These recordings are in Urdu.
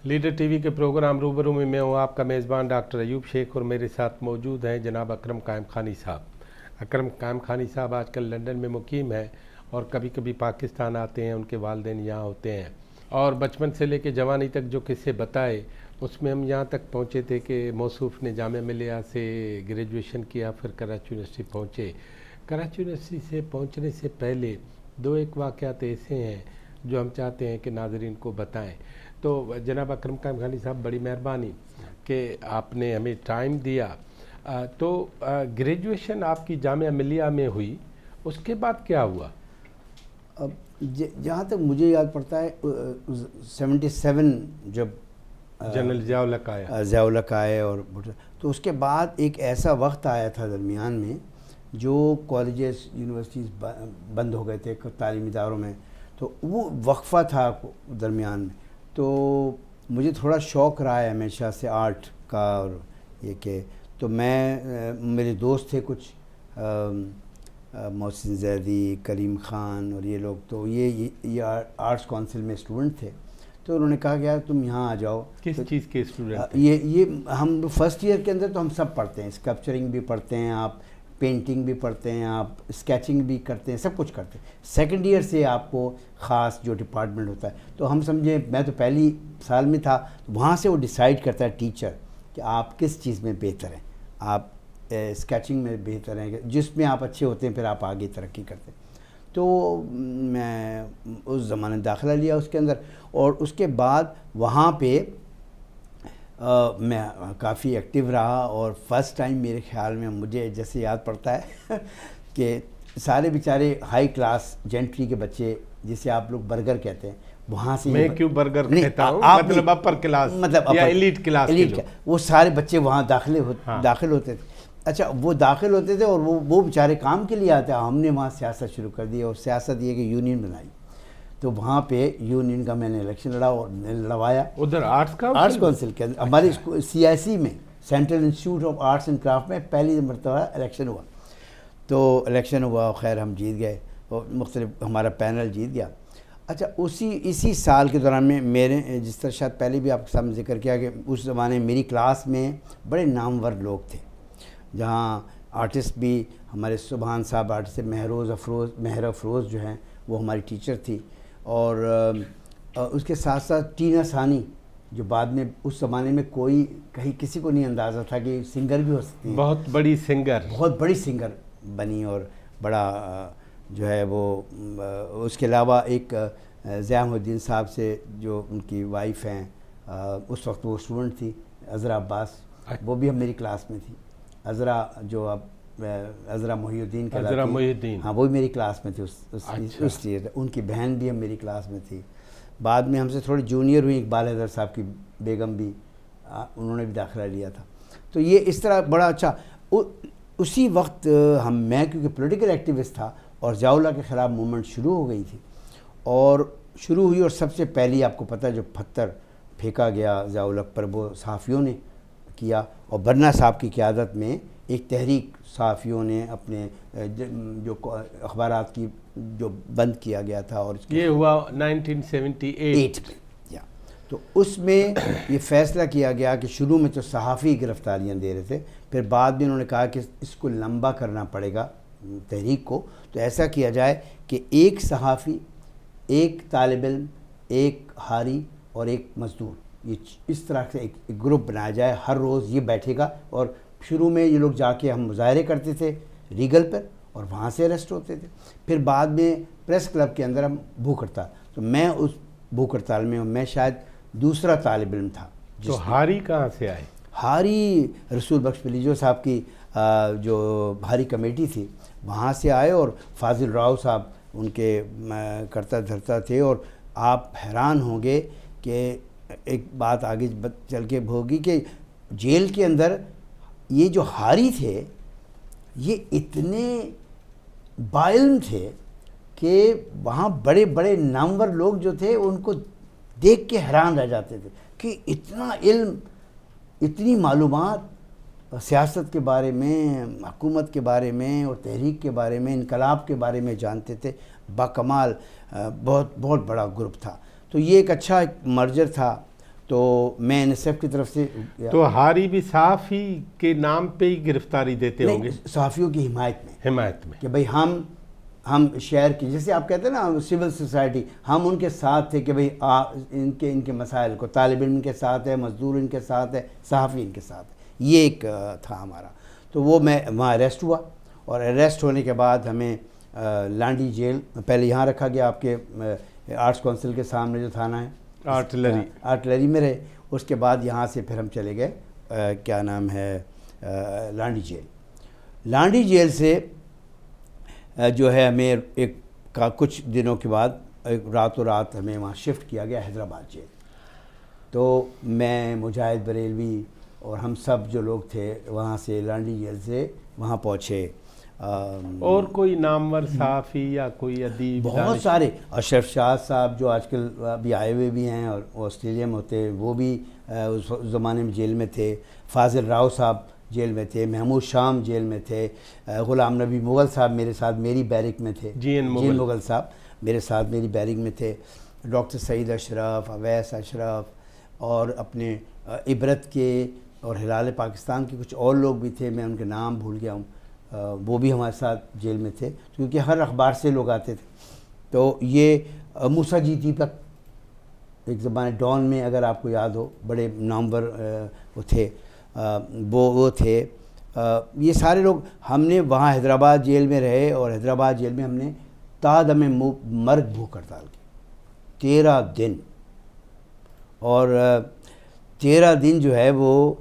لیڈر ٹی وی کے پروگرام روبرو میں ہوں آپ کا میزبان ڈاکٹر ایوب شیخ، اور میرے ساتھ موجود ہیں جناب اکرم قائم خانی صاحب۔ اکرم قائم خانی صاحب آج کل لندن میں مقیم ہیں اور کبھی کبھی پاکستان آتے ہیں، ان کے والدین یہاں ہوتے ہیں، اور بچپن سے لے کے جوانی تک جو قصے بتائے اس میں ہم یہاں تک پہنچے تھے کہ موصوف نے جامعہ ملیہ سے گریجویشن کیا، پھر کراچی یونیورسٹی پہنچے۔ کراچی یونیورسٹی سے پہنچنے سے پہلے دو ایک واقعات ایسے ہیں جو ہم چاہتے ہیں کہ ناظرین کو بتائیں۔ تو جناب اکرم قائم خانی صاحب، بڑی مہربانی کہ آپ نے ہمیں ٹائم دیا۔ تو گریجویشن آپ کی جامعہ ملیہ میں ہوئی، اس کے بعد کیا ہوا؟ اب جہاں تک مجھے یاد پڑتا ہے 77 جب جنرل ضیاء الحق آئے اور تو اس کے بعد ایک ایسا وقت آیا تھا درمیان میں جو کالجز یونیورسٹیز بند ہو گئے تھے تعلیمی اداروں میں، تو وہ وقفہ تھا درمیان میں۔ تو مجھے تھوڑا شوق رہا ہے ہمیشہ سے آرٹ کا، اور یہ کہ تو میرے دوست تھے کچھ محسن زیدی، کریم خان اور یہ لوگ، تو یہ آرٹس کونسل میں اسٹوڈنٹ تھے، تو انہوں نے کہا کہ یار تم یہاں آ جاؤ۔ کس چیز کے اسٹوڈنٹ؟ یہ ہم فرسٹ ایئر کے اندر تو ہم سب پڑھتے ہیں، اسکلپچرنگ بھی پڑھتے ہیں آپ، پینٹنگ بھی پڑھتے ہیں آپ، اسکیچنگ بھی کرتے ہیں، سب کچھ کرتے ہیں۔ سیکنڈ ایئر سے آپ کو خاص جو ڈپارٹمنٹ ہوتا ہے، تو ہم سمجھے میں تو پہلی سال میں تھا، وہاں سے وہ ڈیسائیڈ کرتا ہے ٹیچر کہ آپ کس چیز میں بہتر ہیں، آپ اسکیچنگ میں بہتر ہیں، جس میں آپ اچھے ہوتے ہیں پھر آپ آگے ترقی کرتے ہیں۔ تو میں اس زمانے داخلہ لیا اس کے اندر، اور اس کے بعد وہاں پہ میں کافی ایکٹیو رہا، اور فرسٹ ٹائم میرے خیال میں مجھے جیسے یاد پڑتا ہے کہ سارے بیچارے ہائی کلاس جینٹری کے بچے، جسے آپ لوگ برگر کہتے ہیں، وہاں سے میں کیوں برگر کہتا ہوں، مطلب اپر کلاس، مطلب یا ایلیٹ کلاس، وہ سارے بچے وہاں داخل ہوتے تھے۔ اچھا، وہ داخل ہوتے تھے اور وہ بیچارے کام کے لیے آتے ہیں۔ ہم نے وہاں سیاست شروع کر دی، اور سیاست یہ کہ یونین بنائی، تو وہاں پہ یونین کا میں نے الیکشن لڑا اور لڑوایا ادھر آرٹس کونسل کے اندر، ہمارے CIC میں، central institute of arts and craft میں پہلی مرتبہ الیکشن ہوا۔ تو الیکشن ہوا، خیر ہم جیت گئے، اور مختلف ہمارا پینل جیت گیا۔ اچھا، اسی سال کے دوران میں میرے، جس طرح شاید پہلے بھی آپ کے سامنے ذکر کیا کہ اس زمانے میری کلاس میں بڑے نامور لوگ تھے، جہاں آرٹسٹ بھی ہمارے سبحان صاحب آرٹسٹ تھے، مہر افروز جو ہیں وہ ہماری ٹیچر تھی، اور اس کے ساتھ ساتھ ٹینا ثانی، جو بعد میں اس زمانے میں کہیں کسی کو نہیں اندازہ تھا کہ سنگر بھی ہو سکتی ہیں، بہت بڑی سنگر بنی، اور بڑا جو ہے وہ۔ اس کے علاوہ ایک ضیاء الدین صاحب سے جو ان کی وائف ہیں، اس وقت وہ اسٹوڈنٹ تھی، عذرا عباس، وہ بھی ہم میری کلاس میں تھی۔ عذرا جو اب عذرا محی الدین ہاں، وہ بھی میری کلاس میں تھی اس لیے، ان کی بہن بھی ہم میری کلاس میں تھی۔ بعد میں ہم سے تھوڑی جونیئر ہوئی اقبال حیدر صاحب کی بیگم بھی، انہوں نے بھی داخلہ لیا تھا۔ تو یہ اس طرح بڑا اچھا، اسی وقت میں کیونکہ پولیٹیکل ایکٹیوسٹ تھا، اور ضیاء اللہ کے خلاف موومنٹ شروع ہو گئی تھی، اور سب سے پہلی آپ کو پتہ ہے جو پتھر پھینکا گیا ضیاء الحق پر، وہ صحافیوں نے کیا، اور برنا صاحب کی قیادت میں ایک تحریک صحافیوں نے اپنے جو اخبارات کی جو بند کیا گیا تھا، اور یہ ہوا 1978 میں۔ تو اس میں یہ فیصلہ کیا گیا کہ شروع میں تو صحافی گرفتاریاں دے رہے تھے، پھر بعد میں انہوں نے کہا کہ اس کو لمبا کرنا پڑے گا تحریک کو، تو ایسا کیا جائے کہ ایک صحافی، ایک طالب علم، ایک حاری اور ایک مزدور، یہ اس طرح سے ایک گروپ بنایا جائے، ہر روز یہ بیٹھے گا۔ اور شروع میں یہ لوگ جا کے ہم مظاہرے کرتے تھے ریگل پر، اور وہاں سے اریسٹ ہوتے تھے، پھر بعد میں پریس کلب کے اندر ہم بھوک ہڑتال، تو میں اس بھوک ہڑتال میں شاید دوسرا طالب علم تھا۔ تو ہاری کہاں سے آئے؟ ہاری رسول بخش پلیجو صاحب کی جو ہاری کمیٹی تھی وہاں سے آئے، اور فاضل راؤ صاحب ان کے کرتا دھرتا تھے، اور آپ حیران ہوں گے کہ ایک بات آگے چل کے ہوگی کہ جیل کے اندر یہ جو ہاری تھے یہ اتنے باعلم تھے کہ وہاں بڑے بڑے نامور لوگ جو تھے ان کو دیکھ کے حیران رہ جاتے تھے کہ اتنا علم، اتنی معلومات سیاست کے بارے میں، حکومت کے بارے میں، اور تحریک کے بارے میں، انقلاب کے بارے میں جانتے تھے، باکمال بہت بہت بڑا گروپ تھا۔ تو یہ ایک اچھا مرجر تھا۔ تو میں NSF کی طرف سے تو حارب صحافی کے نام پہ ہی گرفتاری دیتے ہوں گے؟ صحافیوں کی حمایت میں کہ بھئی ہم شہر کی، جیسے آپ کہتے ہیں نا سول سوسائٹی، ہم ان کے ساتھ تھے کہ بھئی ان کے مسائل کو، طالب علم ان کے ساتھ ہے، مزدور ان کے ساتھ ہے، صحافی ان کے ساتھ ہے، یہ ایک تھا ہمارا. تو وہ میں وہاں اریسٹ ہوا، اور اریسٹ ہونے کے بعد ہمیں لانڈی جیل پہلے یہاں رکھا گیا، آپ کے آرٹس کونسل کے سامنے جو تھانہ ہے آرٹلری میں رہے. اس کے بعد یہاں سے پھر ہم چلے گئے کیا نام ہے لانڈی جیل. لانڈی جیل سے جو ہے ہمیں کچھ دنوں کے بعد راتوں رات ہمیں وہاں شفٹ کیا گیا حیدرآباد جیل. تو میں مجاہد بریلوی اور ہم سب جو لوگ تھے وہاں سے لانڈی جیل سے وہاں پہنچے. اور کوئی نامور صحافی یا کوئی ادیب؟ بہت سارے. اشرف شاہ صاحب جو آج کل ابھی آئے ہوئے بھی ہیں اور آسٹریلیا میں ہوتے، وہ بھی اس زمانے میں جیل میں تھے. فاضل راؤ صاحب جیل میں تھے. محمود شام جیل میں تھے. غلام نبی مغل صاحب میرے ساتھ میری بیرک میں تھے. جی این مغل صاحب میرے ساتھ میری بیرک میں تھے. ڈاکٹر سعید اشرف، اویس اشرف، اور اپنے عبرت کے اور ہلال پاکستان کے کچھ اور لوگ بھی تھے، میں ان کے نام بھول گیا ہوں. وہ بھی ہمارے ساتھ جیل میں تھے، کیونکہ ہر اخبار سے لوگ آتے تھے. تو یہ موسیٰ جی دیپک ایک زمانے ڈان میں، اگر آپ کو یاد ہو، بڑے نامور وہ تھے، وہ تھے. یہ سارے لوگ ہم نے وہاں حیدرآباد جیل میں رہے، اور حیدرآباد جیل میں ہم نے تادم مرگ بھوک ہڑتال کی 13 دن. اور 13 دن جو ہے وہ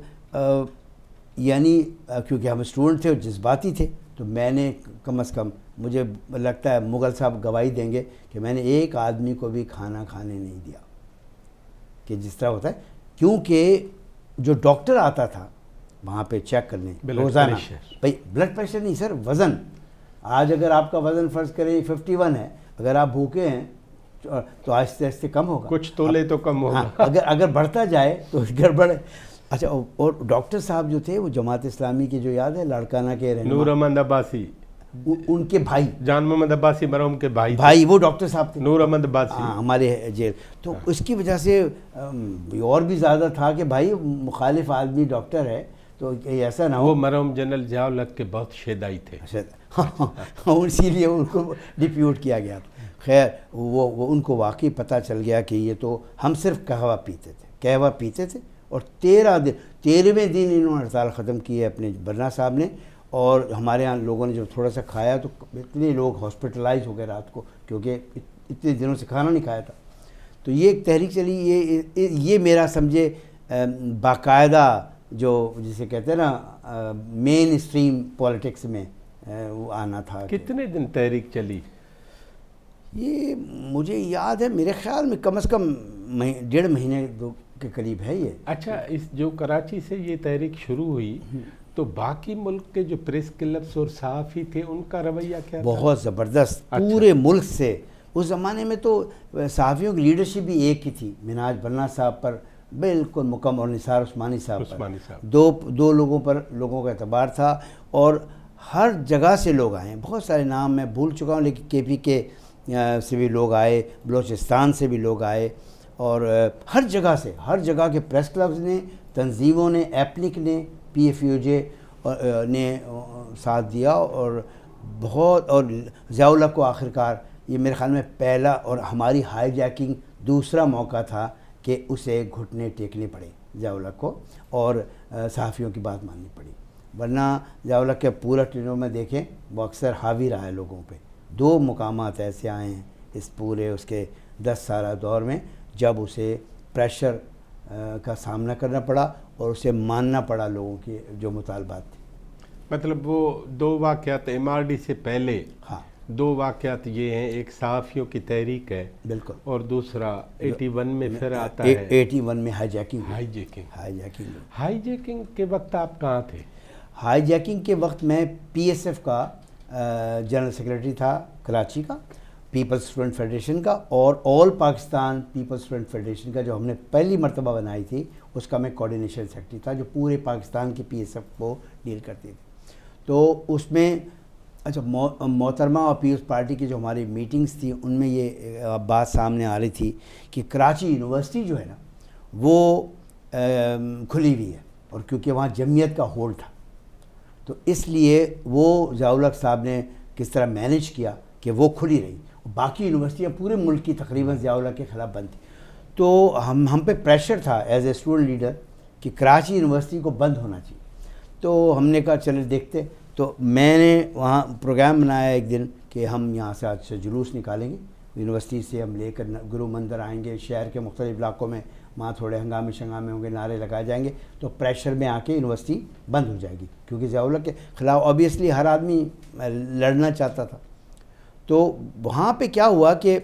یعنی کیونکہ ہم اسٹوڈنٹ تھے اور جذباتی تھے، تو میں نے کم از کم، مجھے لگتا ہے مغل صاحب گواہی دیں گے کہ میں نے ایک آدمی کو بھی کھانا کھانے نہیں دیا، کہ جس طرح ہوتا ہے. کیونکہ جو ڈاکٹر آتا تھا وہاں پہ چیک کرنے روزانہ، بھائی بلڈ پریشر نہیں سر، وزن. آج اگر آپ کا وزن فرض کریں 51 ہے، اگر آپ بھوکے ہیں تو آہستہ آہستہ کم ہوگا، کچھ تولے تو کم ہوگا. اگر بڑھتا جائے تو گڑبڑ ہے. اچھا، اور ڈاکٹر صاحب جو تھے وہ جماعت اسلامی کے، جو یاد ہے، لاڑکانہ کے رہنما نور احمد عباسی، ان کے بھائی، جان محمد عباسی مرحوم کے بھائی وہ ڈاکٹر صاحب تھے، نور احمد عباسی، ہمارے جیل. تو اس کی وجہ سے اور بھی زیادہ تھا کہ بھائی مخالف آدمی ڈاکٹر ہے تو ایسا نہ ہو. وہ مرحوم جنرل ضیاء الحق کے بہت شیدائی تھے، اسی لیے ان کو ڈپیوٹ کیا گیا تھا. خیر وہ ان کو واقعی پتہ چل گیا کہ یہ تو ہم صرف قہوہ پیتے تھے. اور 13ویں دن انہوں نے ہڑتال ختم کی ہے اپنے برنا صاحب نے. اور ہمارے ہاں لوگوں نے جب تھوڑا سا کھایا تو اتنے لوگ ہاسپٹلائز ہو گئے رات کو، کیونکہ اتنے دنوں سے کھانا نہیں کھایا تھا. تو یہ ایک تحریک چلی. یہ میرا سمجھے باقاعدہ جو جسے کہتے ہیں نا مین اسٹریم پولیٹکس میں وہ آنا تھا. کتنے دن تحریک چلی؟ یہ مجھے یاد ہے، میرے خیال میں کم از کم 1.5 مہینے کے قریب ہے یہ. اچھا، اس جو کراچی سے یہ تحریک شروع ہوئی تو باقی ملک کے جو پریس کلبس اور صحافی تھے ان کا رویہ کیا تھا؟ بہت زبردست. پورے ملک سے. اس زمانے میں تو صحافیوں کی لیڈرشپ بھی ایک ہی تھی، منہاج برنا صاحب پر بالکل مکمل، اور نثار عثمانی صاحب پر. دو لوگوں کا اعتبار تھا. اور ہر جگہ سے لوگ آئے ہیں. بہت سارے نام میں بھول چکا ہوں، لیکن KP کے سے بھی لوگ آئے، بلوچستان سے بھی لوگ آئے، اور ہر جگہ کے پریس کلبز نے، تنظیموں نے، ایپنک نے، PFUJ نے ساتھ دیا. اور بہت، اور ضیاء الحق کو آخرکار یہ میرے خیال میں پہلا اور ہماری ہائی جیکنگ دوسرا موقع تھا کہ اسے گھٹنے ٹیکنے پڑے ضیاء الحق کو، اور صحافیوں کی بات ماننی پڑی. ورنہ ضیاء الحق کے پورا ٹرینوں میں دیکھیں وہ اکثر حاوی رہا ہے لوگوں پہ. 2 مقامات ایسے آئے ہیں اس پورے اس کے 10 سالہ دور میں جب اسے پریشر کا سامنا کرنا پڑا اور اسے ماننا پڑا لوگوں کے جو مطالبات تھے. مطلب وہ 2 واقعات MRD سے پہلے، ہاں 2 واقعات یہ ہیں، ایک صحافیوں کی تحریک ہے بالکل، اور دوسرا 81 میں پھر آتا ہے 81 میں ہائی جیکنگ کے وقت آپ کہاں تھے؟ ہائی جیکنگ کے وقت میں PSF کا جنرل سیکریٹری تھا کراچی کا، پیپلز اسٹوڈنٹ فیڈریشن کا، اور آل پاکستان پیپلز اسٹوڈنٹ فیڈریشن کا جو ہم نے پہلی مرتبہ بنائی تھی، اس کا میں کوارڈینیشن سیکریٹری تھا، جو پورے پاکستان کی PSF کو ڈیل کرتی تھی. تو اس میں اچھا محترمہ اور پیپلز پارٹی کی جو ہماری میٹنگز تھی ان میں یہ بات سامنے آ رہی تھی کہ کراچی یونیورسٹی جو ہے نا وہ کھلی ہوئی ہے، اور کیونکہ وہاں جمعیت کا ہول تھا تو اس لیے وہ ضیاء الحق صاحب نے کس طرح مینیج کیا کہ وہ کھلی رہی، باقی یونیورسٹیاں پورے ملک کی تقریباً ضیاء الحق کے خلاف بند تھیں. تو ہم پہ پریشر تھا ایز اے اسٹوڈنٹ لیڈر کہ کراچی یونیورسٹی کو بند ہونا چاہیے. تو ہم نے کہا چلے دیکھتے. تو میں نے وہاں پروگرام بنایا ایک دن کہ ہم یہاں سے آج سے جلوس نکالیں گے، یونیورسٹی سے ہم لے کر گرو مندر آئیں گے، شہر کے مختلف علاقوں میں وہاں تھوڑے ہنگامے شنگامے ہوں گے، نعرے لگائے جائیں گے، تو پریشر میں آ کے یونیورسٹی بند ہو جائے گی، کیونکہ ضیاء الحق کے خلاف اوبیسلی ہر آدمی لڑنا چاہتا تھا. تو وہاں پہ کیا ہوا کہ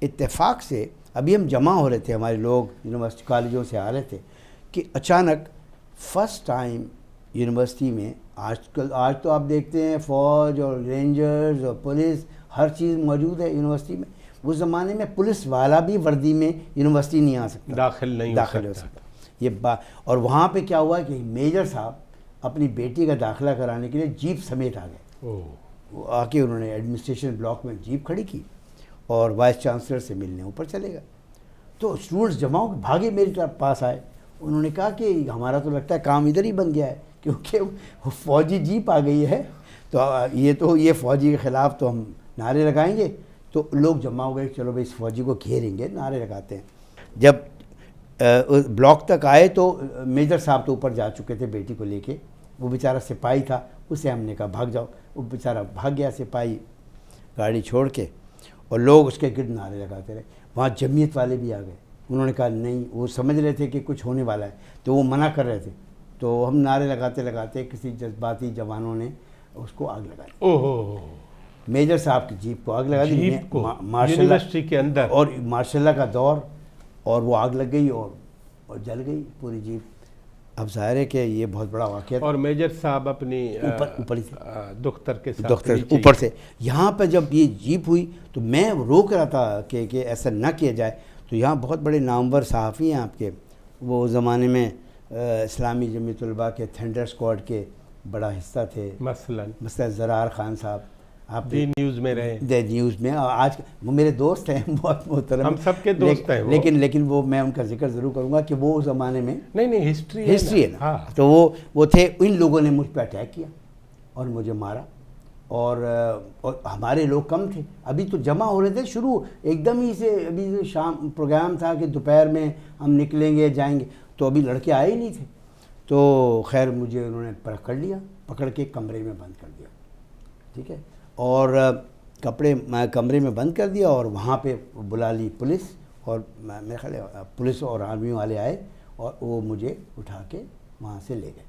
اتفاق سے ابھی ہم جمع ہو رہے تھے، ہمارے لوگ یونیورسٹی کالجوں سے آ رہے تھے کہ اچانک فرسٹ ٹائم یونیورسٹی میں آج تو آپ دیکھتے ہیں فوج اور رینجرز اور پولیس ہر چیز موجود ہے یونیورسٹی میں. اس زمانے میں پولیس والا بھی وردی میں یونیورسٹی نہیں آ سکتا، داخل نہیں ہو سکتا. یہ اور وہاں پہ کیا ہوا کہ میجر صاحب اپنی بیٹی کا داخلہ کرانے کے لیے جیپ سمیت آ گئے. وہ آ کے انہوں نے ایڈمنسٹریشن بلاک میں جیپ کھڑی کی اور وائس چانسلر سے ملنے اوپر چلے گئے. تو اسٹوڈنٹس جمع ہو کے بھاگے میرے پاس آئے. انہوں نے کہا کہ ہمارا تو لگتا ہے کام ادھر ہی بن گیا ہے، کیونکہ فوجی جیپ آ گئی ہے، تو یہ فوجی کے خلاف تو ہم نعرے لگائیں گے. تو لوگ جمع ہو گئے، چلو بھائی اس فوجی کو گھیریں گے، نعرے لگاتے ہیں. جب بلاک تک آئے تو میجر صاحب تو اوپر جا چکے تھے بیٹی کو لے کے. وہ بیچارہ سپاہی تھا، اسے ہم نے کہا بھاگ جاؤ. وہ بیچارہ بھاگ گیا سپاہی گاڑی چھوڑ کے، اور لوگ اس کے گرد نعرے لگاتے رہے. وہاں جمعیت والے بھی آ گئے. انہوں نے کہا نہیں، وہ سمجھ رہے تھے کہ کچھ ہونے والا ہے تو وہ منع کر رہے تھے. تو ہم نعرے لگاتے لگاتے کسی جذباتی جوانوں نے اس کو آگ لگائی. میجر صاحب کی جیپ کو آگ لگا دی یونیورسٹی کے اندر، اور ماشاء اللہ کا دور، اور وہ آگ لگ گئی اور جل گئی پوری جیپ. اب ظاہر ہے کہ یہ بہت بڑا واقعہ تھا. اور میجر صاحب اپنی اوپر دختر کے ساتھ اوپر سے یہاں پہ جب یہ جیپ ہوئی تو میں روک رہا تھا کہ ایسا نہ کیا جائے. تو یہاں بہت بڑے نامور صحافی ہیں آپ کے، وہ زمانے میں اسلامی جمعیت علماء کے تھنڈر اسکواڈ کے بڑا حصہ تھے، مثلا زرار خان صاحب، آپ دی نیوز میں رہے، دی نیوز میں. آج وہ میرے دوست ہیں، بہت محترم، ہم سب کے دوست ہیں. لیکن وہ میں ان کا ذکر ضرور کروں گا کہ وہ اس زمانے میں نہیں ہسٹری ہے نا. تو وہ تھے. ان لوگوں نے مجھ پہ اٹیک کیا اور مجھے مارا، اور ہمارے لوگ کم تھے. ابھی تو جمع ہو رہے تھے شروع ایک دم ہی سے. ابھی شام پروگرام تھا کہ دوپہر میں ہم نکلیں گے جائیں گے، تو ابھی لڑکے آئے ہی نہیں تھے. تو خیر مجھے انہوں نے پکڑ لیا، پکڑ کے کمرے میں بند کر دیا. ٹھیک ہے، اور کمرے میں بند کر دیا، اور وہاں پہ بلا لی پولیس. اور میرے خیال پولیس اور آرمی والے آئے اور وہ مجھے اٹھا کے وہاں سے لے گئے.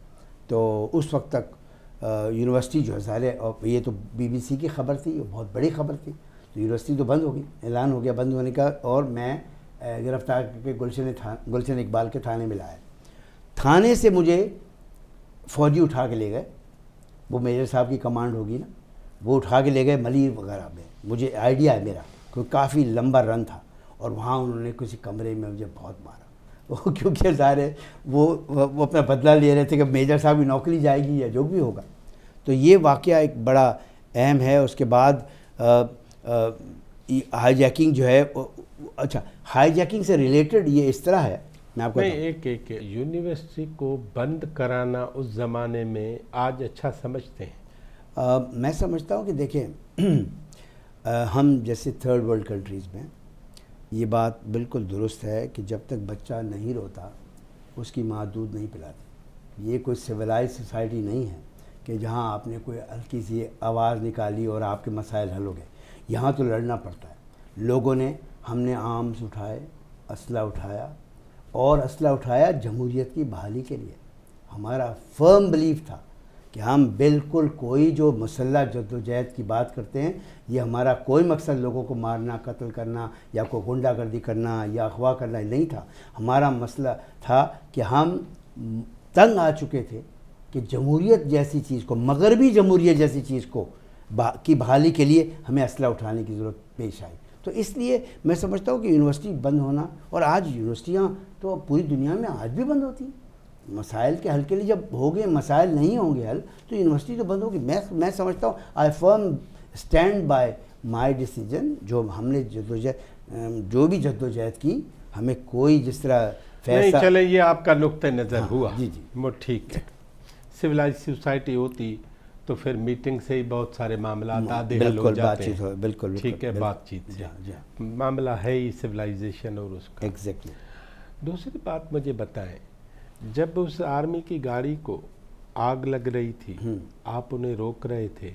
تو اس وقت تک یونیورسٹی جو ہے ظاہر ہے، اور یہ تو BBC کی خبر تھی، یہ بہت بڑی خبر تھی. تو یونیورسٹی تو بند ہو گئی، اعلان ہو گیا بند ہونے کا. اور میں گرفتار کر کے گلشن اقبال کے تھانے میں لایا. تھانے سے مجھے فوجی اٹھا کے لے گئے. وہ میجر صاحب کی کمانڈ ہوگی نا، وہ اٹھا کے لے گئے ملیر وغیرہ میں. مجھے آئیڈیا ہے میرا، کوئی کافی لمبا رن تھا. اور وہاں انہوں نے کسی کمرے میں مجھے بہت مارا. کیونکہ ظاہر ہے وہ اپنا بدلہ لے رہے تھے کہ میجر صاحب کی نوکری جائے گی یا جو بھی ہوگا. تو یہ واقعہ ایک بڑا اہم ہے. اس کے بعد ہائی جیکنگ جو ہے، اچھا ہائی جیکنگ سے ریلیٹڈ یہ اس طرح ہے، میں آپ کو ایک یونیورسٹی کو بند کرانا اس زمانے میں آج اچھا سمجھتے ہیں؟ میں سمجھتا ہوں کہ دیکھیں، ہم جیسے تھرڈ ورلڈ کنٹریز میں یہ بات بالکل درست ہے کہ جب تک بچہ نہیں روتا اس کی ماں دودھ نہیں پلاتی. یہ کوئی سویلائز سوسائٹی نہیں ہے کہ جہاں آپ نے کوئی ہلکی سی آواز نکالی اور آپ کے مسائل حل ہو گئے. یہاں تو لڑنا پڑتا ہے. لوگوں نے، ہم نے آرمز اٹھائے، اسلحہ اٹھایا، اور اسلحہ اٹھایا جمہوریت کی بحالی کے لیے. ہمارا فرم بلیف تھا کہ ہم بالکل کوئی جو مسلح جدوجہد کی بات کرتے ہیں، یہ ہمارا کوئی مقصد لوگوں کو مارنا، قتل کرنا یا کوئی غنڈہ گردی کرنا یا اغوا کرنا نہیں تھا. ہمارا مسئلہ تھا کہ ہم تنگ آ چکے تھے کہ جمہوریت جیسی چیز کو، مغربی جمہوریت جیسی چیز کو کی بحالی کے لیے ہمیں اسلحہ اٹھانے کی ضرورت پیش آئی. تو اس لیے میں سمجھتا ہوں کہ یونیورسٹی بند ہونا، اور آج یونیورسٹیاں تو پوری دنیا میں آج بھی بند ہوتی ہیں. مسائل کے حل کے لیے جب ہو گئے، مسائل نہیں ہوں گے حل تو یونیورسٹی تو بند ہوگی. میں سمجھتا ہوں آئی فرم اسٹینڈ بائی مائی ڈیسیجن. جو ہم نے جو بھی جدوجہد کی، ہمیں کوئی جس طرح نہیں چلے یہ آپ کا نقطۂ نظر ہوا، جی جی وہ ٹھیک ہے. سویلائز سوسائٹی ہوتی تو پھر میٹنگ سے ہی بہت سارے معاملات آدھے حل ہو بالکل جاتے بات چیت ہیں. ہو، بالکل ٹھیک ہے، بات چیت سے معاملہ ہے ہی سویلائزیشن اور اس کا. ایگزیکٹلی. دوسری بات مجھے بتائیں، جب اس آرمی کی گاڑی کو آگ لگ رہی تھی، آپ انہیں روک رہے تھے،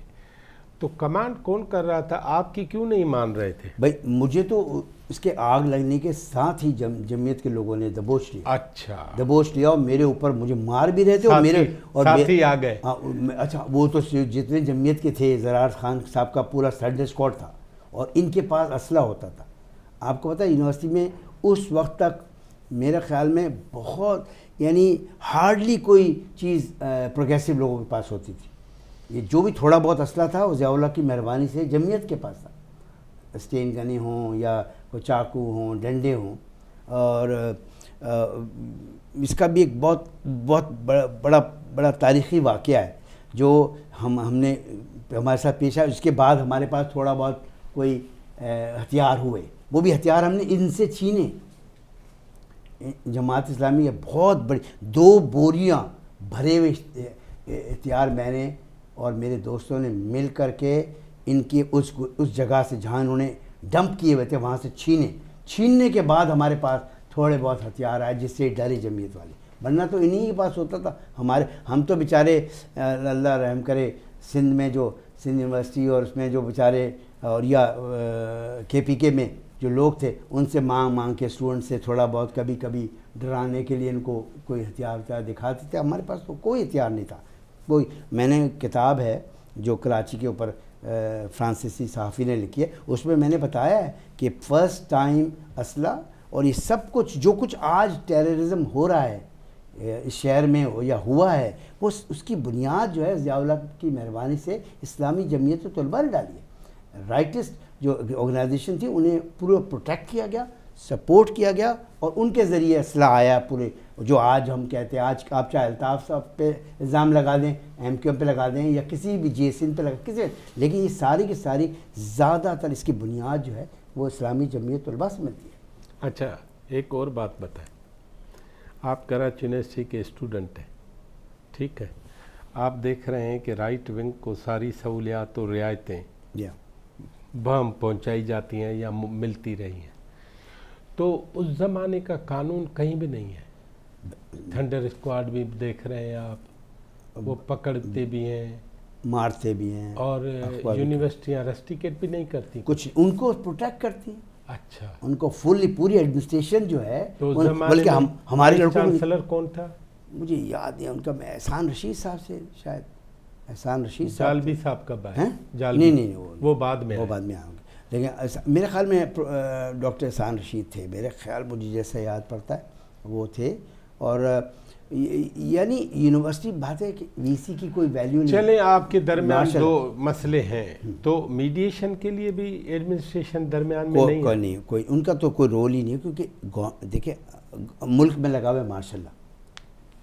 تو کمانڈ کون کر رہا تھا؟ آپ کی کیوں نہیں مان رہے تھے؟ بھائی مجھے تو اس کے آگ لگنے کے ساتھ ہی جمعیت کے لوگوں نے دبوچ لیا. اچھا، دبوچ لیا اور میرے اوپر مجھے مار بھی رہے تھے اور میرے ساتھی آ گئے. اچھا وہ تو جتنے جمعیت کے تھے، زرار خان صاحب کا پورا سنڈے اسکواڈ تھا اور ان کے پاس اسلحہ ہوتا تھا. آپ کو پتہ ہے یونیورسٹی میں اس وقت تک میرے خیال میں بہت یعنی ہارڈلی کوئی چیز پروگریسو لوگوں کے پاس ہوتی تھی. یہ جو بھی تھوڑا بہت اسلحہ تھا وہ ضیاء اللہ کی مہربانی سے جمعیت کے پاس تھا. اسٹین گنیں ہوں یا کوئی چاقو ہوں، ڈنڈے ہوں. اور اس کا بھی ایک بہت بڑا تاریخی واقعہ ہے جو ہم نے ہمارے ساتھ پیش آیا. اس کے بعد ہمارے پاس تھوڑا بہت کوئی ہتھیار ہوئے، وہ بھی ہتھیار ہم نے ان سے چھینے. جماعت اسلامی کے بہت بڑی 2 بوریاں بھرے ہوئے ہتھیار میں نے اور میرے دوستوں نے مل کر کے ان کی اس جگہ سے جہاں انہوں نے ڈمپ کیے ہوئے تھے وہاں سے چھیننے کے بعد ہمارے پاس تھوڑے بہت ہتھیار آئے جس سے ڈرے جمعیت والے. ورنہ تو انہی کے پاس ہوتا تھا. ہم تو بیچارے اللہ رحم کرے سندھ میں جو سندھ یونیورسٹی اور اس میں جو بیچارے اور یا KPK میں جو لوگ تھے ان سے مانگ کے اسٹوڈنٹ سے تھوڑا بہت کبھی ڈرانے کے لیے ان کو کوئی ہتھیار دکھاتے تھے. ہمارے پاس تو کوئی ہتھیار نہیں تھا. میں نے کتاب ہے جو کراچی کے اوپر فرانسیسی صحافی نے لکھی ہے، اس میں میں نے بتایا ہے کہ فرسٹ ٹائم اسلحہ اور یہ سب کچھ جو کچھ آج ٹیررزم ہو رہا ہے اس شہر میں یا ہوا ہے وہ اس کی بنیاد جو ہے ضیاء اللہ کی مہربانی سے اسلامی جمعیت طلباء نے ڈالی ہے. رائٹسٹ جو آرگنائزیشن تھی انہیں پورا پروٹیکٹ کیا گیا، سپورٹ کیا گیا اور ان کے ذریعے اسلحہ آیا پورے. جو آج ہم کہتے ہیں، آج آپ چاہے الطاف صاحب پہ الزام لگا دیں، MQM پہ لگا دیں یا کسی بھی JSN پہ لگا کسی، لیکن یہ ساری کی ساری زیادہ تر اس کی بنیاد جو ہے وہ اسلامی جمعیت طلباء سے ملتی ہے. اچھا ایک اور بات بتائیں، آپ کراچی یونیورسٹی کے اسٹوڈنٹ ہیں، ٹھیک ہے، آپ دیکھ رہے ہیں کہ رائٹ ونگ کو ساری سہولیات اور رعایتیں بہم پہنچائی جاتی ہیں یا ملتی رہی ہیں، تو اس زمانے کا قانون کہیں بھی نہیں ہے. تھنڈر اسکواڈ بھی دیکھ رہے ہیں آپ، وہ پکڑتے بھی ہیں، مارتے بھی ہیں، اور یونیورسٹیاں رسٹیکیٹ بھی نہیں کرتی، کچھ ان کو پروٹیکٹ کرتی ہیں. اچھا، ان کو پوری ایڈمنسٹریشن جو ہے، بلکہ ہمارے لڑکوں چانسلر کون تھا مجھے یاد نہیں ان کا، میں احسان رشید صاحب سے شاید احسان رشید صاحب. جالبی صاحب کب آئے؟ نہیں وہ بعد میں آئیں گے. لیکن میرے خیال میں ڈاکٹر احسان رشید تھے، میرے خیال مجھے جیسا یاد پڑتا ہے وہ تھے. اور یعنی یونیورسٹی بات ہے کہ VC کی کوئی ویلیو نہیں. چلیں آپ کے درمیان 2 مسئلے ہیں، تو میڈیشن کے لیے بھی ایڈمنسٹریشن درمیان میں نہیں ہے؟ کوئی ان کا تو کوئی رول ہی نہیں ہے، کیونکہ دیکھیں ملک میں لگا ہوا ہے مارشل لا،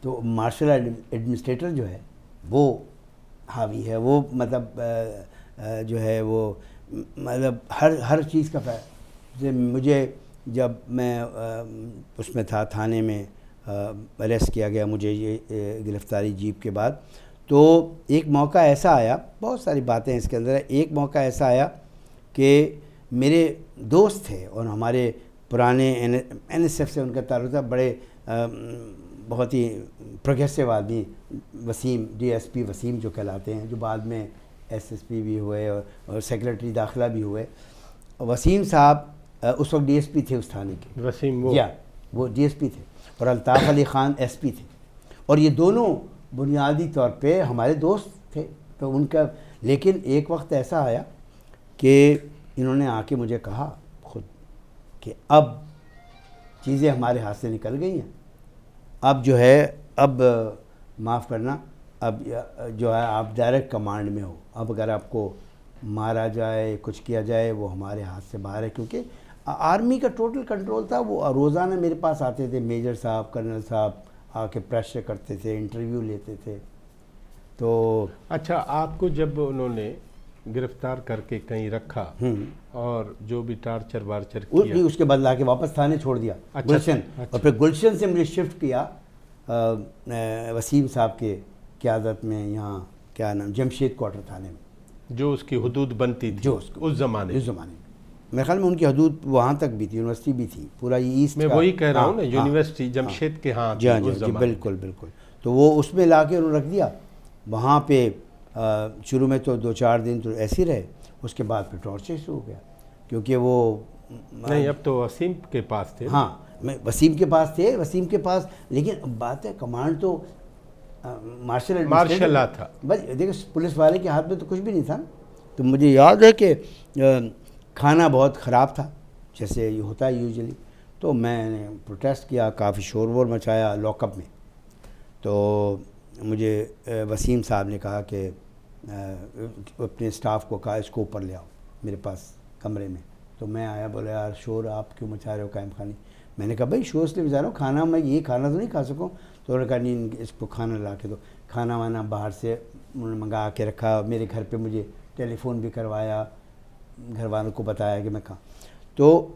تو مارشل ایڈمنسٹریٹر جو ہے وہ حاوی ہے، وہ مطلب جو ہے وہ مطلب ہر چیز کا مجھے جب میں اس میں تھا تھانے میں اریسٹ کیا گیا مجھے یہ گرفتاری جیپ کے بعد، تو ایک موقع ایسا آیا، بہت ساری باتیں اس کے اندر، ایک موقع ایسا آیا کہ میرے دوست تھے اور ہمارے پرانے NSF سے ان کا تعلق تھا، بڑے بہت ہی پروگریسو آدمی، وسیم DSP وسیم جو کہلاتے ہیں، جو بعد میں SSP بھی ہوئے اور سیکرٹری داخلہ بھی ہوئے. وسیم صاحب اس وقت DSP تھے اس تھانے کے. وسیم وہ DSP تھے اور الطاف علی خان SP تھے، اور یہ دونوں بنیادی طور پہ ہمارے دوست تھے. تو ان کا لیکن ایک وقت ایسا آیا کہ انہوں نے آ کے مجھے کہا خود کہ اب چیزیں ہمارے ہاتھ سے نکل گئی ہیں، اب جو ہے اب معاف کرنا، اب جو ہے آپ ڈائریکٹ کمانڈ میں ہو، اب اگر آپ کو مارا جائے کچھ کیا جائے وہ ہمارے ہاتھ سے باہر ہے. کیونکہ آرمی کا ٹوٹل کنٹرول تھا. وہ روزانہ میرے پاس آتے تھے، میجر صاحب کرنل صاحب آ کے پریشر کرتے تھے، انٹرویو لیتے تھے. تو اچھا آپ کو جب انہوں نے گرفتار کر کے کہیں رکھا اور جو بھی ٹارچر وارچر نہیں، کیا، اس کے بعد لا کے واپس تھانے چھوڑ دیا گلشن، اور پھر گلشن سے مجھے شفٹ کیا وسیم صاحب کے قیادت میں یہاں کیا نام جمشید کوارٹر تھانے میں، جو اس کی حدود بنتی تھی جو اس زمانے اس زمانے میں میرے خیال میں ان کی حدود وہاں تک بھی تھی، یونیورسٹی بھی تھی، پورا یہ ایسٹ میں وہی کہہ رہا ہوں نا، یونیورسٹی جمشید کے ہاں جی ہاں جی بالکل بالکل، تو وہ اس میں لا کے انہوں نے رکھ دیا وہاں پہ۔ شروع میں تو 2-4 دن تو ایسے ہی رہے، اس کے بعد پھر ٹارچر شروع ہو گیا، کیونکہ وہ نہیں، اب تو وسیم کے پاس تھے۔ ہاں میں وسیم کے پاس تھے، وسیم کے پاس، لیکن بات ہے کمانڈ تو مارشل لا تھا، بس دیکھو پولیس والے کے ہاتھ میں تو کچھ بھی نہیں تھا۔ تو مجھے یاد ہے کہ کھانا بہت خراب تھا جیسے یہ ہوتا ہے یوزلی، تو میں نے پروٹیسٹ کیا، کافی شور وور مچایا لاک اپ میں۔ تو مجھے وسیم صاحب نے کہا کہ اپنے اسٹاف کو کہا اس کو اوپر لے آؤ میرے پاس کمرے میں، تو میں آیا، بولا یار شور آپ کیوں مچا رہے ہو قائم خانی؟ میں نے کہا بھائی شور اس لیے مچا رہا ہوں، کھانا میں یہ کھانا تو نہیں کھا سکوں۔ تو انہوں نے کہا نہیں اس کو کھانا لا کے دو، کھانا وانا باہر سے انہوں نے منگا کے رکھا، میرے گھر پہ مجھے ٹیلی فون بھی کروایا، گھر والوں کو بتایا کہ میں کہاں۔ تو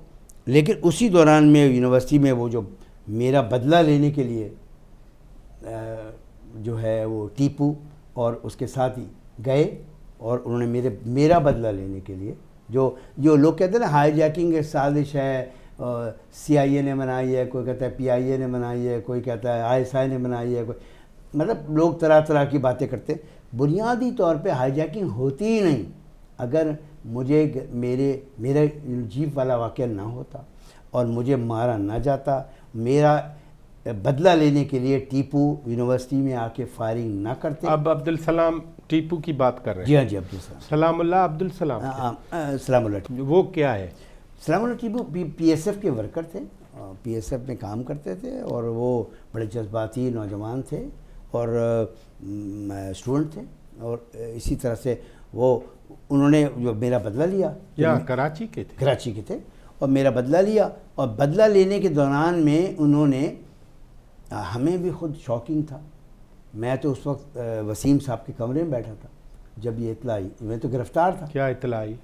لیکن اسی دوران میں یونیورسٹی میں وہ جو میرا بدلہ لینے کے لیے جو ہے وہ ٹیپو اور اس کے ساتھی گئے، اور انہوں نے میرا بدلہ لینے کے لیے جو لوگ کہتے ہیں نا ہائی جیکنگ ایک سازش ہے، سی آئی اے نے بنائی ہے، کوئی کہتا ہے پی آئی اے نے بنائی ہے، کوئی کہتا ہے آئی ایس آئی نے بنائی ہے، کوئی مطلب لوگ طرح طرح کی باتیں کرتے ہیں۔ بنیادی طور پہ ہائی جیکنگ ہوتی ہی نہیں۔ اگر مجھے میرا جیپ والا واقعہ نہ ہوتا اور مجھے مارا نہ جاتا، میرا بدلہ لینے کے لیے ٹیپو یونیورسٹی میں آ کے فائرنگ نہ کرتے۔ اب عبدالسلام ٹیپو کی بات کر رہے ہیں؟ جی ہاں جی عبدالسلام، سلام اللہ عبدالسلام، سلام اللہ، وہ کیا ہے؟ سلام اللہ ٹیپو پی ایس ایف کے ورکر تھے، پی ایس ایف میں کام کرتے تھے، اور وہ بڑے جذباتی نوجوان تھے اور اسٹوڈنٹ تھے، اور اسی طرح سے انہوں نے جو میرا بدلہ لیا، یا کراچی کے تھے؟ کراچی کے تھے، اور میرا بدلہ لیا، اور بدلہ لینے کے دوران میں انہوں نے ہمیں بھی خود شاکنگ تھا۔ میں تو اس وقت وسیم صاحب کے کمرے میں بیٹھا تھا جب یہ اطلاع آئی، میں تو گرفتار تھا۔ کیا اطلاع آئی؟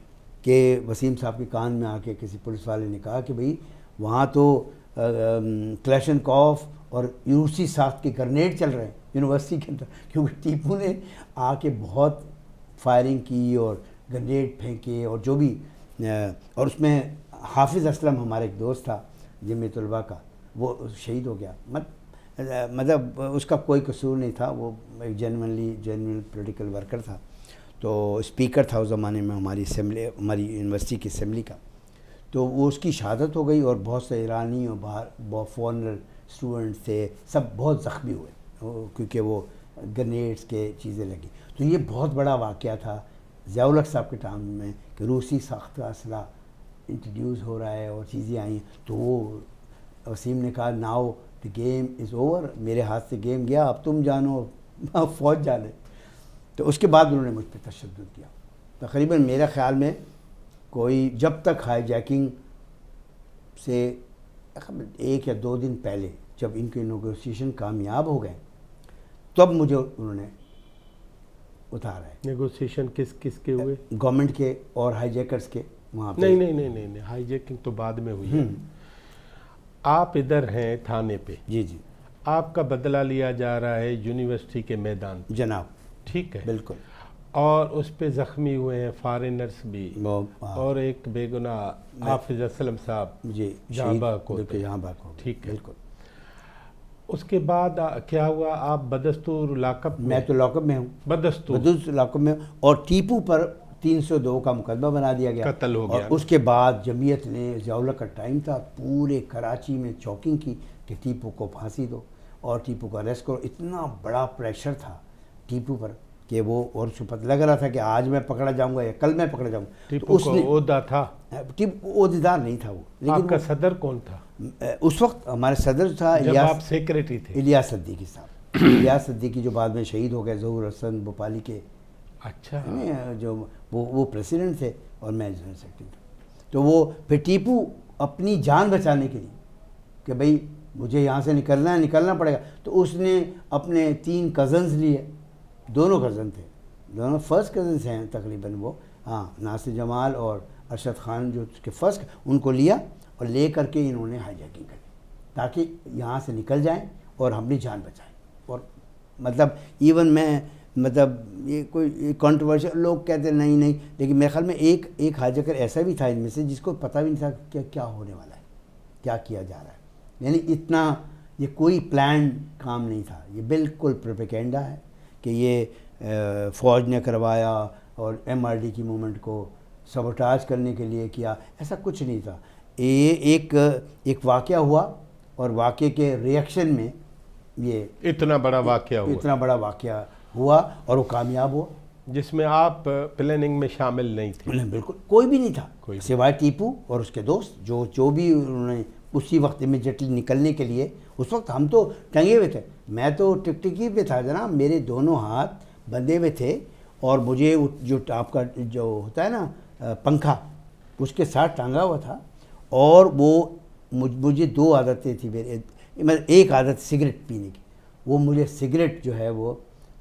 کہ وسیم صاحب کے کان میں آ کے کسی پولیس والے نے کہا کہ بھئی وہاں تو کلیشنکوف اور روسی ساخت کے گرنیڈ چل رہے ہیں یونیورسٹی کے اندر، کیونکہ ٹیپو نے آ کے بہت فائرنگ کی اور گرنیڈ پھینکے، اور جو بھی، اور اس میں حافظ اسلم ہمارا ایک دوست تھا جمعیت طلباء کا، وہ شہید ہو گیا۔ مطلب اس کا کوئی قصور نہیں تھا، وہ ایک جینوئن پولیٹیکل ورکر تھا، تو اسپیکر تھا اس زمانے میں ہماری اسمبلی، ہماری یونیورسٹی کی اسمبلی کا۔ تو وہ اس کی شہادت ہو گئی، اور بہت سے ایرانی اور باہر بہت فورنر اسٹوڈنٹس تھے، سب بہت زخمی ہوئے کیونکہ وہ گرنیڈس کے چیزیں لگی۔ تو یہ بہت بڑا واقعہ تھا ضیاء الحق صاحب کے ٹائم میں کہ روسی ساخت کا اسلحہ انٹروڈیوس ہو رہا ہے اور چیزیں آئیں، تو وہ وسیم نے کہا now the game is over, میرے ہاتھ سے گیم گیا، اب تم جانو فوج جانے۔ تو اس کے بعد انہوں نے مجھ پہ تشدد کیا۔ تقریباً میرے خیال میں کوئی جب تک ہائی جیکنگ سے 1 یا 2 دن پہلے جب ان کے نیگوسیشن کامیاب ہو گئے تب مجھے انہوں نے اتارا ہے۔ نیگوسیشن کس کے ہوئے؟ گورنمنٹ کے اور ہائی جیکرز کے وہاں پہ۔ نہیں، ہائی جیکنگ تو بعد میں ہوئی ہے۔ آپ ادھر ہیں تھانے پہ، جی جی، آپ کا بدلہ لیا جا رہا ہے یونیورسٹی کے میدان، جناب، ٹھیک ہے، بالکل، اور اس پہ زخمی ہوئے ہیں فارنرز بھی، اور ایک بے گناہ حافظ اسلم صاحب جی جہاں بحق ہوتے، یہاں بحق ہو، ٹھیک ہے۔ بالکل۔ اس کے بعد کیا ہوا؟ آپ بدستور لاک اپ؟ میں تو لاک اپ میں ہوں، بدستور لاک اپ میں ہوں، اور ٹیپو پر 302 کا مقدمہ بنا دیا گیا، قتل ہو گیا۔ اور اس کے بعد جمعیت نے، ضیاء الحق کا ٹائم تھا، پورے کراچی میں چوکنگ کی کہ ٹیپو کو پھانسی دو اور ٹیپو کو اریسٹ کرو۔ اتنا بڑا پریشر تھا ٹیپو پر کہ وہ، اور اس کو پتہ لگ رہا تھا کہ آج میں پکڑا جاؤں گا یا کل میں پکڑا جاؤں گا۔ ٹیپو کو عہدہ تھا؟ ٹیپو عہدیدار نہیں تھا وہ، آپ لیکن کا صدر کون تھا اس وقت؟ ہمارے صدر تھا جب آپ سیکریٹری تھے؟ الیاس صدیقی صاحب، الیاس صدیقی جو بعد میں شہید ہو گئے، ظہور حسن بھوپالی کے، اچھا، جو وہ پریسیڈنٹ تھے اور میں جنرل سیکرٹری تھا۔ تو وہ پھر ٹیپو اپنی جان بچانے کے لیے کہ بھئی مجھے یہاں سے نکلنا پڑے گا، تو اس نے اپنے 3 کزنز لیے، دونوں کزن تھے، دونوں فرسٹ کزنس ہیں تقریباً، وہ ہاں ناصر جمال اور ارشد خان جو اس کے فرسٹ ان کو لیا اور لے کر کے انہوں نے ہائی جیکنگ کری تاکہ یہاں سے نکل جائیں اور اپنی جان بچائیں. اور مطلب ایون میں مطلب یہ کوئی کنٹروورشل لوگ کہتے ہیں نہیں لیکن میرے خیال میں ایک ہائی جیکر ایسا بھی تھا ان میں سے جس کو پتہ بھی نہیں تھا کہ کیا ہونے والا ہے, کیا کیا جا رہا ہے. یعنی اتنا یہ کوئی پلان کام نہیں تھا, یہ بالکل پروپیگنڈا ہے کہ یہ فوج نے کروایا اور MRD کی موومنٹ کو سبوٹاج کرنے کے لیے کیا, ایسا کچھ نہیں تھا. یہ ایک واقعہ ہوا اور واقعے کے ریئیکشن میں یہ اتنا بڑا واقعہ ہوا اور وہ کامیاب ہوا, جس میں آپ پلاننگ میں شامل نہیں تھے. بالکل کوئی بھی نہیں تھا سوائے ٹیپو اور اس کے دوست جو بھی انہوں نے اسی وقت امیڈیٹلی نکلنے کے لیے. اس وقت ہم تو ٹنگے ہوئے تھے, میں تو ٹکٹکی پہ تھا جناب, میرے دونوں ہاتھ بندھے ہوئے تھے اور مجھے جو آپ کا جو ہوتا ہے نا پنکھا اس کے ساتھ ٹانگا ہوا تھا. اور وہ مجھے 2 عادتیں تھیں میرے, ایک عادت سگریٹ پینے کی, وہ مجھے سگریٹ جو ہے وہ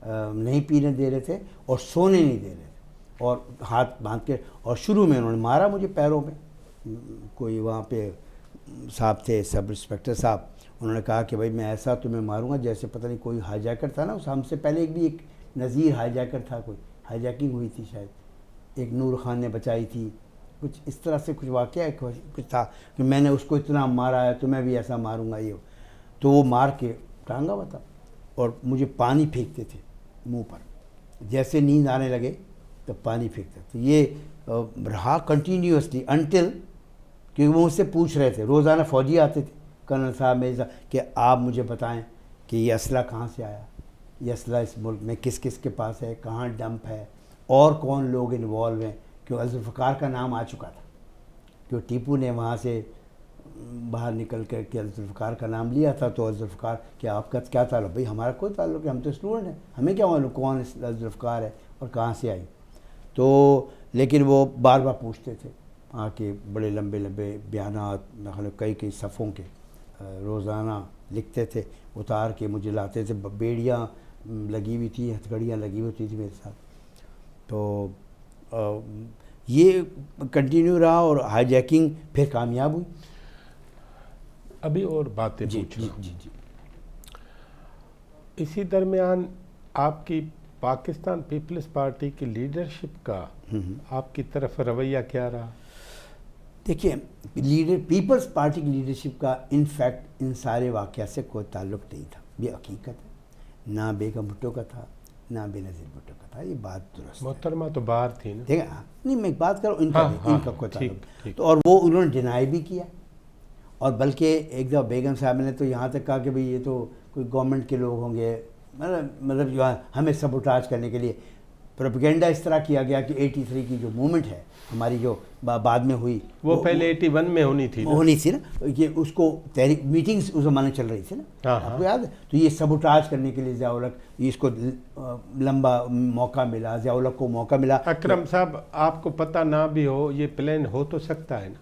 نہیں پینے دے رہے تھے اور سونے نہیں دے رہے تھے اور ہاتھ باندھ کے. اور شروع میں انہوں نے مارا مجھے پیروں میں, کوئی وہاں پہ صاحب تھے سب انسپکٹر صاحب, انہوں نے کہا کہ بھائی میں ایسا تمہیں ماروں گا جیسے پتہ نہیں کوئی ہائی جیکر تھا نا, اس ہم سے پہلے ایک نذیر ہائی جیکر تھا, کوئی ہائی جیکنگ ہوئی تھی شاید, ایک نور خان نے بچائی تھی, کچھ اس طرح سے کچھ واقعہ کچھ تھا کہ میں نے اس کو اتنا مارا ہے تو میں بھی ایسا ماروں گا. یہ تو وہ مار کے ٹانگا ہوا تھا اور مجھے پانی پھینکتے تھے منہ پر, جیسے نیند آنے لگے تب پانی پھینکتے تھے. یہ رہا کنٹینیوسلی انٹل, کیونکہ وہ مجھ سے پوچھ رہے تھے روزانہ, فوجی آتے تھے کرنل صاحب میرے ساتھ کہ آپ مجھے بتائیں کہ یہ اسلحہ کہاں سے آیا, یہ اسلحہ اس ملک میں کس کس کے پاس ہے, کہاں ڈمپ ہے, اور کون لوگ انوالو ہیں. کیوں ذوالفقار کا نام آ چکا تھا, کیوں ٹیپو نے وہاں سے باہر نکل کر کے ذوالفقار کا نام لیا تھا. تو ذوالفقار کہ آپ کا کیا تعلق, بھائی ہمارا کوئی تعلق ہے, ہم تو اسٹوڈنٹ ہیں, ہمیں کیا معلوم کون ذوالفقار ہے اور کہاں سے آئی. تو لیکن وہ بار بار پوچھتے تھے آ کے, بڑے لمبے بیانات کئی صفوں کے روزانہ لکھتے تھے, اتار کے مجھے لاتے تھے. بیڑیاں لگی ہوئی تھی, ہتھکڑیاں لگی ہوتی تھی میرے ساتھ. تو یہ کنٹینیو رہا اور ہائی جیکنگ پھر کامیاب ہوئی. ابھی اور باتیں پوچھ رہا ہوں. جی اسی درمیان آپ کی پاکستان پیپلز پارٹی کی لیڈرشپ کا آپ کی طرف رویہ کیا رہا؟ دیکھیے پیپلز پارٹی کی لیڈرشپ کا انفیکٹ ان سارے واقعات سے کوئی تعلق نہیں تھا, یہ حقیقت ہے. نہ بیگم بھٹو کا تھا نہ بے نظیر بھٹو کا تھا, یہ بات درست ہے. محترمہ تو باہر تھی نا. دیکھا نہیں, میں ایک بات کروں ان کا کوئی تعلق. تو اور وہ انہوں نے ڈینائی بھی کیا, اور بلکہ ایک دفعہ بیگم صاحب نے تو یہاں تک کہا کہ بھئی یہ تو کوئی گورنمنٹ کے لوگ ہوں گے, مطلب جو ہمیں سبوٹاج کرنے کے لیے پروپیگنڈا اس طرح کیا گیا کہ 83 کی جو موومنٹ ہے ہماری جو بعد میں ہوئی, وہ پہلے 81 میں ہونی تھی نا, کہ اس کو تحریک میٹنگز اس زمانے چل رہی تھی نا, آپ کو یاد ہے. تو یہ سبوٹاج کرنے کے لیے ضیاء الحق اس کو لمبا موقع ملا, ضیاء الحق کو موقع ملا. اکرم صاحب آپ کو پتہ نہ بھی ہو, یہ پلان ہو تو سکتا ہے نا.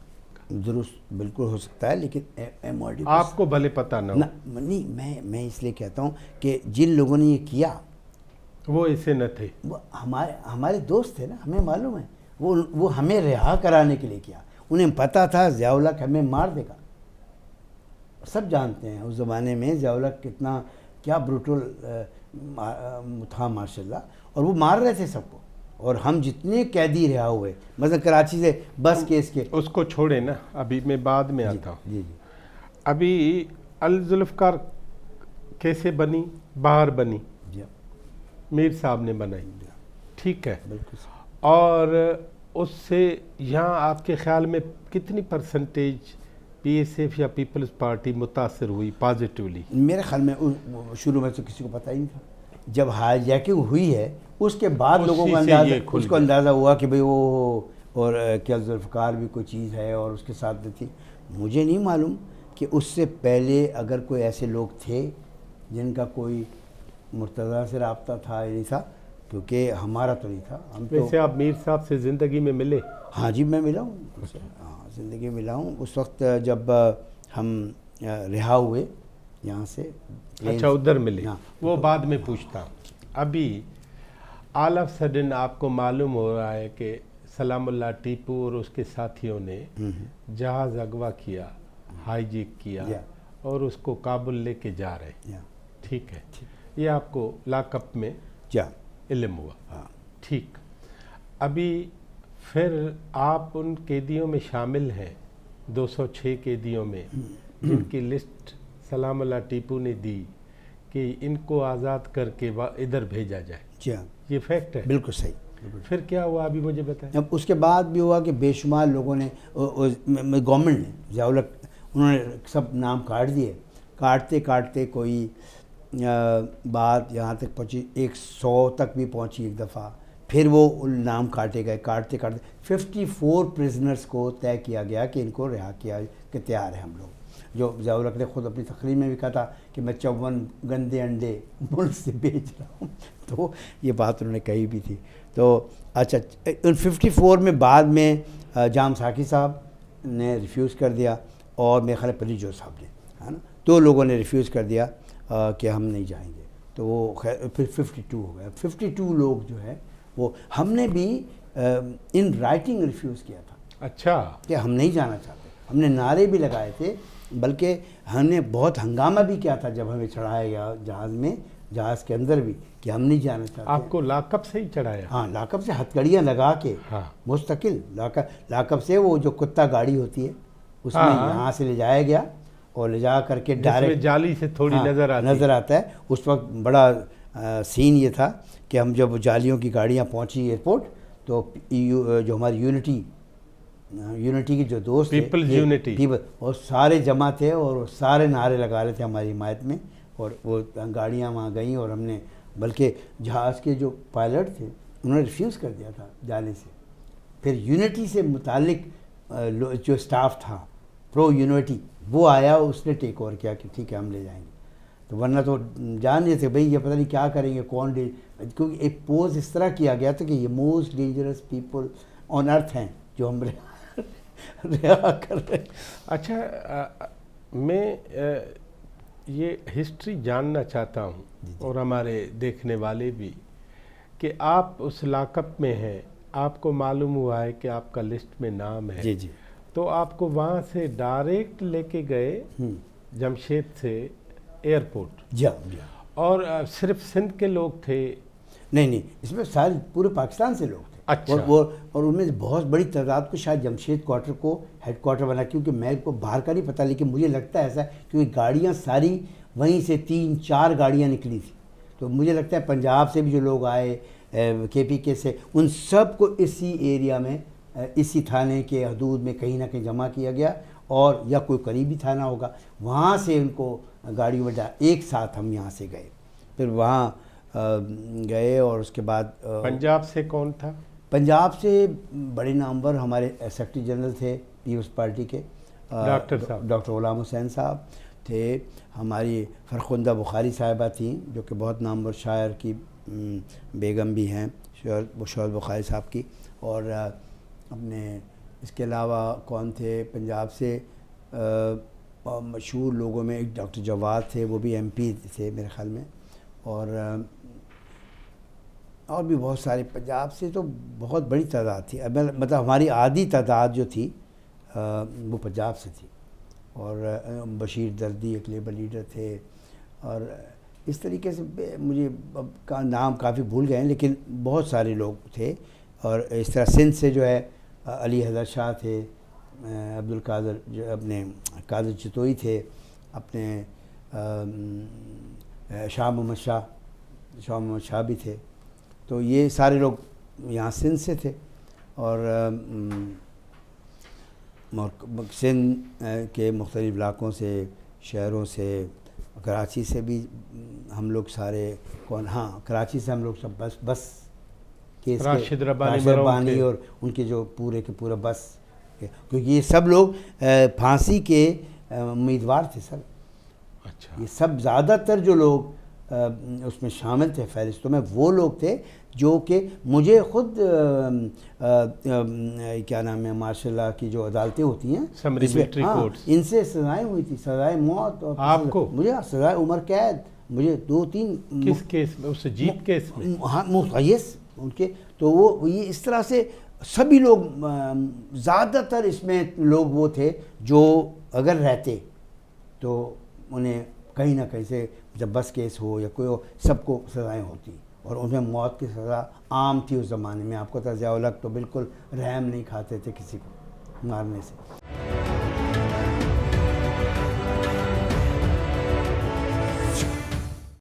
درست بالکل ہو سکتا ہے, لیکن آپ کو بھلے پتہ نہ ہو. نہیں, میں اس لیے کہتا ہوں کہ جن لوگوں نے یہ کیا وہ ایسے نہ تھے, وہ ہمارے دوست تھے نا, ہمیں معلوم ہے. وہ ہمیں رہا کرانے کے لیے کیا, انہیں پتہ تھا ضیاء الحق ہمیں مار دے گا. سب جانتے ہیں اس زمانے میں ضیاء الحق کتنا کیا بروٹل تھا ماشاء اللہ, اور وہ مار رہے تھے سب کو. اور ہم جتنے قیدی رہا ہوئے, مثلا کراچی سے بس کیس کے, اس کو چھوڑے نا, ابھی میں بعد میں آتا ہوں. جی ابھی الذوالفقار کیسے بنی, باہر بنی, میر صاحب نے بنائی, ٹھیک ہے. اور اس سے یہاں آپ کے خیال میں کتنی پرسنٹیج پی ایس ایف یا پیپلز پارٹی متاثر ہوئی پازیٹیولی؟ میرے خیال میں شروع میں تو کسی کو پتہ ہی نہیں تھا. جب ہائی جیکنگ ہوئی ہے اس کے بعد لوگوں کو اندازہ ہوا کہ بھئی وہ, اور کیا ذوالفقار بھی کوئی چیز ہے اور اس کے ساتھ تھی. مجھے نہیں معلوم کہ اس سے پہلے اگر کوئی ایسے لوگ تھے جن کا کوئی مرتضیٰ سے رابطہ تھا یا نہیں تھا, کیونکہ ہمارا تو نہیں تھا. ویسے آپ میر صاحب سے زندگی میں ملے؟ ہاں جی, میں ملا ہوں, ہاں زندگی میں ملا ہوں. اس وقت جب ہم رہا ہوئے یہاں سے. اچھا, ادھر ملے, وہ بعد میں پوچھتا. ابھی آل آف سڈن آپ کو معلوم ہو رہا ہے کہ سلام اللہ ٹیپو اور اس کے ساتھیوں نے جہاز اغوا کیا، ہائی جیک کیا اور اس کو کابل لے کے جا رہے ہیں، ٹھیک ہے، یہ آپ کو لاک اپ میں علم ہوا، ٹھیک۔ ابھی پھر آپ ان قیدیوں میں شامل ہیں 206 قیدیوں میں جن کی لسٹ سلام اللہ ٹیپو نے دی کہ ان کو آزاد کر کے ادھر بھیجا جائے، یہ فیکٹ ہے؟ بالکل صحیح۔ پھر کیا ہوا ابھی مجھے بتائیں۔ اب اس کے بعد بھی ہوا کہ بے شمار لوگوں نے، گورنمنٹ نے، ضیاء الحق انہوں نے سب نام کاٹ دیے، کاٹتے کاٹتے کوئی بات یہاں تک پہنچی 100 تک بھی پہنچی ایک دفعہ، پھر وہ نام کاٹے گئے، کاٹتے کاٹتے 54 پرزنرز کو طے کیا گیا کہ ان کو رہا کیا کہ تیار ہے ہم لوگ، جو ضیاء الحق نے خود اپنی تقریر میں بھی کہا تھا کہ میں 54 گندے انڈے ملک سے بیچ رہا ہوں، تو یہ بات انہوں نے کہی بھی تھی۔ تو اچھا، ان 54 میں بعد میں جام ساکھی صاحب نے ریفیوز کر دیا اور میرے خیال پریجو صاحب نے، ہے نا، 2 لوگوں نے ریفیوز کر دیا کہ ہم نہیں جائیں گے، تو وہ خیر پھر 52 ہو گیا۔ 52 لوگ جو ہے وہ ہم نے بھی ان رائٹنگ ریفیوز کیا تھا، اچھا، کہ ہم نہیں جانا چاہتے، ہم نے نعرے بھی لگائے تھے، بلکہ ہم نے بہت ہنگامہ بھی کیا تھا جب ہمیں چڑھایا گیا جہاز میں، جہاز کے اندر بھی، کہ ہم نہیں جانا چاہتے۔ آپ کو لاک اپ سے ہی چڑھایا؟ ہاں، لاک اپ سے ہتھکڑیاں لگا کے، مستقل لاک اپ سے، وہ جو کتا گاڑی ہوتی ہے اس میں یہاں سے لے جایا گیا اور لے جا کر کے ڈائریکٹ جالی سے تھوڑی نظر آتا ہے۔ اس وقت بڑا سین یہ تھا کہ ہم جب جالیوں کی گاڑیاں پہنچی ایئرپورٹ تو جو ہماری یونٹی کے جو دوست پیپلز یونٹی، وہ سارے جمع تھے اور سارے نعرے لگا رہے تھے ہماری حمایت میں، اور وہ گاڑیاں وہاں گئیں اور ہم نے، بلکہ جہاز کے جو پائلٹ تھے انہوں نے ریفیوز کر دیا تھا جانے سے۔ پھر یونٹی سے متعلق جو سٹاف تھا پرو یونٹی، وہ آیا، اس نے ٹیک اوور کیا کہ ٹھیک ہے ہم لے جائیں گے، تو ورنہ تو جان رہے تھے بھئی یہ پتہ نہیں کیا کریں گے، کون کیونکہ ایک پوز اس طرح کیا گیا تھا کہ یہ موسٹ ڈینجرس پیپل آن ارتھ ہیں جو ہم رہا کر رہے ہیں۔ اچھا، میں یہ ہسٹری جاننا چاہتا ہوں اور ہمارے دیکھنے والے بھی، کہ آپ اس لاک اپ میں ہیں، آپ کو معلوم ہوا ہے کہ آپ کا لسٹ میں نام ہے، جی جی، تو آپ کو وہاں سے ڈائریکٹ لے کے گئے جمشید سے ایئرپورٹ؟ جی، اور صرف سندھ کے لوگ تھے؟ نہیں، اس میں سارے پورے پاکستان سے لوگ تھے۔ اچھا، اور ان میں بہت بڑی تعداد کو شاید جمشید کوارٹر کو ہیڈ کوارٹر بنا، کیونکہ میں کو باہر کا نہیں پتہ، لیکن مجھے لگتا ہے ایسا، کیونکہ گاڑیاں ساری وہیں سے 3-4 گاڑیاں نکلی تھیں، تو مجھے لگتا ہے پنجاب سے بھی جو لوگ آئے، کے پی کے سے، ان سب کو اسی ایریا میں، اسی تھانے کے حدود میں کہیں نہ کہیں جمع کیا گیا، اور یا کوئی قریبی تھانہ ہوگا، وہاں سے ان کو گاڑیوں میں ایک ساتھ ہم یہاں سے گئے، پھر وہاں گئے، اور اس کے بعد پنجاب سے کون تھا؟ پنجاب سے بڑے نامور ہمارے سیکرٹری جنرل تھے پیپلز پارٹی کے، ڈاکٹر غلام حسین صاحب تھے، ہماری فرخندہ بخاری صاحبہ تھیں جو کہ بہت نامور شاعر کی بیگم بھی ہیں، شعر بخاری صاحب کی، اور اپنے اس کے علاوہ کون تھے پنجاب سے مشہور لوگوں میں، ایک ڈاکٹر جواد تھے، وہ بھی MP تھے میرے خیال میں، اور بھی بہت سارے پنجاب سے، تو بہت بڑی تعداد تھی، مطلب ہماری آدھی تعداد جو تھی وہ پنجاب سے تھی، اور بشیر دردی ایک لیبر لیڈر تھے، اور اس طریقے سے مجھے اب کا نام کافی بھول گئے ہیں، لیکن بہت سارے لوگ تھے، اور اس طرح سندھ سے جو ہے علی حیدر شاہ تھے، عبد القادر جو اپنے قادر چتوئی تھے، اپنے شاہ محمد شاہ بھی تھے، تو یہ سارے لوگ یہاں سندھ سے تھے، اور سندھ کے مختلف علاقوں سے، شہروں سے، کراچی سے بھی ہم لوگ سارے کراچی سے ہم لوگ سب بس راشد ربانی اور ان کے جو پورے کے پورا بس، کیونکہ یہ سب لوگ پھانسی کے امیدوار تھے سر۔ اچھا، یہ سب زیادہ تر جو لوگ اس میں شامل تھے فہرستوں میں، وہ لوگ تھے جو کہ مجھے خود کیا نام ہے، ماشاء اللہ کی جو عدالتیں ہوتی ہیں، ان سے سزائیں ہوئی تھی، سزائے موت، اور آپ کو؟ مجھے سزائے عمر قید، مجھے 2-3 کس کیس میں؟ اس سے جیت کیس میں؟ ہاں، یس، ان کے، تو وہ یہ اس طرح سے سبھی لوگ زیادہ تر اس میں لوگ وہ تھے جو اگر رہتے تو انہیں کہیں نہ کہیں سے جب بس کیس ہو یا کوئی ہو سب کو سزائیں ہوتی اور انہیں موت کی سزا عام تھی اس زمانے میں. آپ کو ضیاء الحق تو بالکل رحم نہیں کھاتے تھے کسی کو مارنے سے.